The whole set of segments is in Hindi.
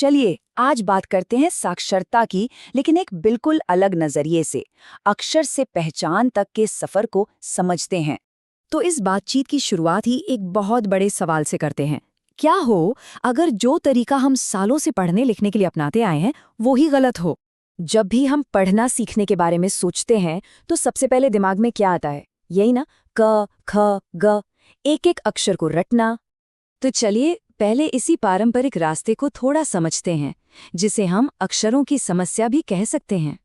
चलिए आज बात करते हैं साक्षरता की, लेकिन एक बिल्कुल अलग नजरिए से। अक्षर से पहचान तक के सफर को समझते हैं। तो इस बातचीत की शुरुआत ही एक बहुत बड़े सवाल से करते हैं। क्या हो अगर जो तरीका हम सालों से पढ़ने लिखने के लिए अपनाते आए हैं वो ही गलत हो? जब भी हम पढ़ना सीखने के बारे में सोचते हैं तो सबसे पहले दिमाग में क्या आता है? यही ना, क ख ग, एक एक अक्षर को रटना। तो चलिए पहले इसी पारंपरिक रास्ते को थोड़ा समझते हैं, जिसे हम अक्षरों की समस्या भी कह सकते हैं।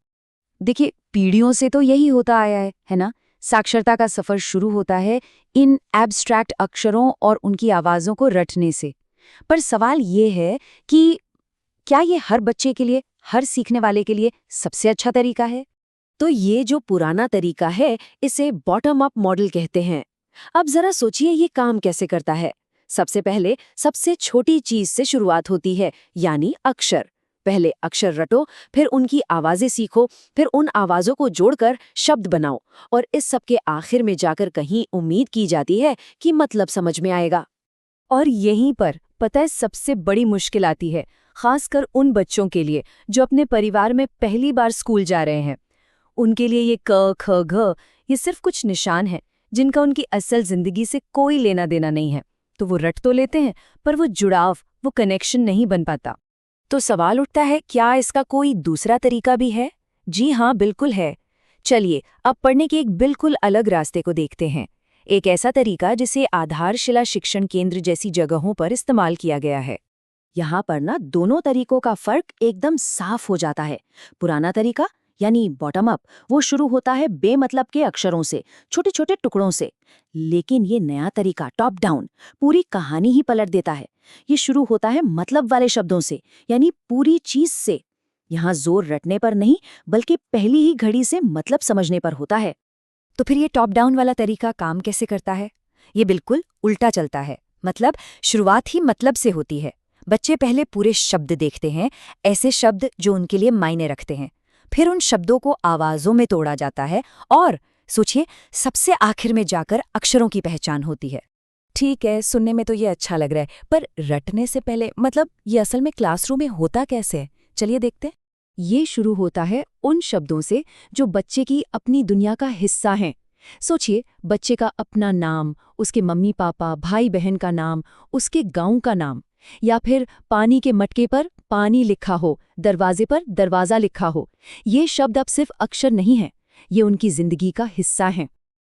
देखिए, पीढ़ियों से तो यही होता आया है ना? साक्षरता का सफर शुरू होता है इन एब्स्ट्रैक्ट अक्षरों और उनकी आवाज़ों को रटने से। पर सवाल ये है कि क्या ये हर बच्चे के लिए, हर सीखने वाले के लिए सबसे अच्छा तरीका है? तो ये जो पुराना तरीका है, इसे बॉटम अप मॉडल कहते हैं। अब जरा सोचिए ये काम कैसे करता है। सबसे पहले सबसे छोटी चीज से शुरुआत होती है, यानी अक्षर। पहले अक्षर रटो, फिर उनकी आवाजें सीखो, फिर उन आवाजों को जोड़कर शब्द बनाओ, और इस सब के आखिर में जाकर कहीं उम्मीद की जाती है कि मतलब समझ में आएगा। और यहीं पर पता है सबसे बड़ी मुश्किल आती है, खासकर उन बच्चों के लिए जो अपने परिवार में पहली बार स्कूल जा रहे हैं। उनके लिए ये क ख घ ये सिर्फ कुछ निशान हैं जिनका उनकी असल जिंदगी से कोई लेना देना नहीं है। तो वो रट तो लेते हैं, पर वो जुड़ाव, वो कनेक्शन नहीं बन पाता। तो सवाल उठता है, क्या इसका कोई दूसरा तरीका भी है? जी हाँ, बिल्कुल है। चलिए अब पढ़ने के एक बिल्कुल अलग रास्ते को देखते हैं। एक ऐसा तरीका जिसे आधारशिला शिक्षण केंद्र जैसी जगहों पर इस्तेमाल किया गया है। यहाँ पर ना दोनों तरीकों का फर्क एकदम साफ हो जाता है। पुराना तरीका यानी बॉटम अप, वो शुरू होता है बेमतलब के अक्षरों से, छोटे छोटे टुकड़ों से। लेकिन ये नया तरीका टॉप डाउन पूरी कहानी ही पलट देता है। ये शुरू होता है मतलब वाले शब्दों से, यानी पूरी चीज से। यहाँ जोर रटने पर नहीं, बल्कि पहली ही घड़ी से मतलब समझने पर होता है। तो फिर ये टॉप डाउन वाला तरीका काम कैसे करता है? ये बिल्कुल उल्टा चलता है। मतलब शुरुआत ही मतलब से होती है। बच्चे पहले पूरे शब्द देखते हैं, ऐसे शब्द जो उनके लिए मायने रखते हैं। फिर उन शब्दों को आवाजों में तोड़ा जाता है, और सोचिए सबसे आखिर में जाकर अक्षरों की पहचान होती है। ठीक है, सुनने में तो ये अच्छा लग रहा है, पर रटने से पहले मतलब ये असल में क्लासरूम में होता कैसे है? चलिए देखते हैं। ये शुरू होता है उन शब्दों से जो बच्चे की अपनी दुनिया का हिस्सा हैं। सोचिए बच्चे का अपना नाम, उसके मम्मी पापा, भाई बहन का नाम, उसके गांव का नाम, या फिर पानी के मटके पर पानी लिखा हो, दरवाजे पर दरवाजा लिखा हो। ये शब्द अब सिर्फ अक्षर नहीं है, ये उनकी जिंदगी का हिस्सा हैं।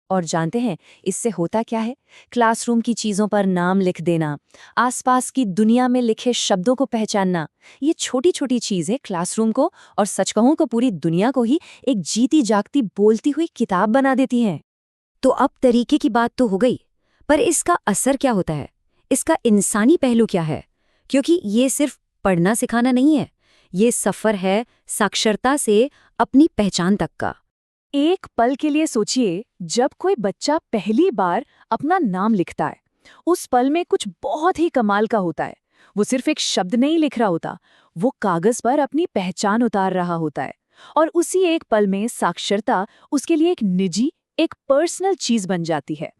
और जानते हैं इससे होता क्या है? क्लासरूम की चीजों पर नाम लिख देना, आसपास की दुनिया में लिखे शब्दों को पहचानना, ये छोटी छोटी चीजें क्लासरूम को, और सच कहूं को पूरी दुनिया को ही, एक जीती जागती बोलती हुई किताब बना देती हैं। तो अब तरीके की बात तो हो गई, पर इसका असर क्या होता है? इसका इंसानी पहलू क्या है? क्योंकि ये सिर्फ पढ़ना सिखाना नहीं है, ये सफर है साक्षरता से अपनी पहचान तक का। एक पल के लिए सोचिए, जब कोई बच्चा पहली बार अपना नाम लिखता है, उस पल में कुछ बहुत ही कमाल का होता है। वो सिर्फ एक शब्द नहीं लिख रहा होता, वो कागज पर अपनी पहचान उतार रहा होता है। और उसी एक पल में साक्षरता उसके लिए एक निजी, एक पर्सनल चीज बन जाती है।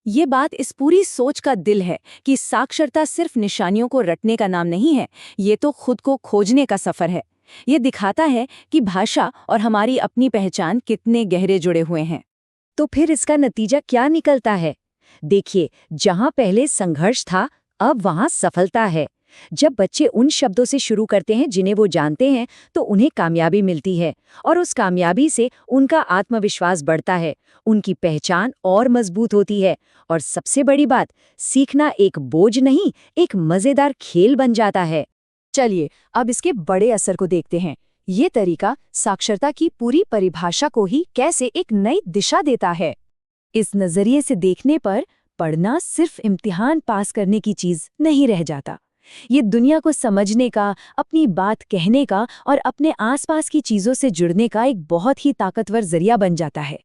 ये बात इस पूरी सोच का दिल है कि साक्षरता सिर्फ निशानियों को रटने का नाम नहीं है, ये तो खुद को खोजने का सफर है। ये दिखाता है कि भाषा और हमारी अपनी पहचान कितने गहरे जुड़े हुए हैं। तो फिर इसका नतीजा क्या निकलता है? देखिए, जहां पहले संघर्ष था, अब वहां सफलता है। जब बच्चे उन शब्दों से शुरू करते हैं जिन्हें वो जानते हैं, तो उन्हें कामयाबी मिलती है, और उस कामयाबी से उनका आत्मविश्वास बढ़ता है, उनकी पहचान और मजबूत होती है। और सबसे बड़ी बात, सीखना एक बोझ नहीं, एक मजेदार खेल बन जाता है। चलिए अब इसके बड़े असर को देखते हैं। ये तरीका साक्षरता की पूरी परिभाषा को ही कैसे एक नई दिशा देता है। इस नजरिए से देखने पर पढ़ना सिर्फ इम्तिहान पास करने की चीज नहीं रह जाता। ये दुनिया को समझने का, अपनी बात कहने का और अपने आसपास की चीजों से जुड़ने का एक बहुत ही ताकतवर जरिया बन जाता है।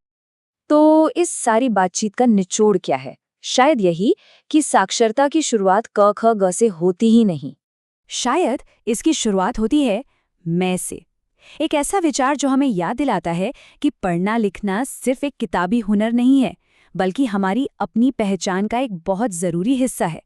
तो इस सारी बातचीत का निचोड़ क्या है? शायद यही कि साक्षरता की शुरुआत क ख ग से होती ही नहीं। शायद इसकी शुरुआत होती है मैं से। एक ऐसा विचार जो हमें याद दिलाता है कि पढ़ना लिखना सिर्फ एक किताबी हुनर नहीं है, बल्कि हमारी अपनी पहचान का एक बहुत जरूरी हिस्सा है।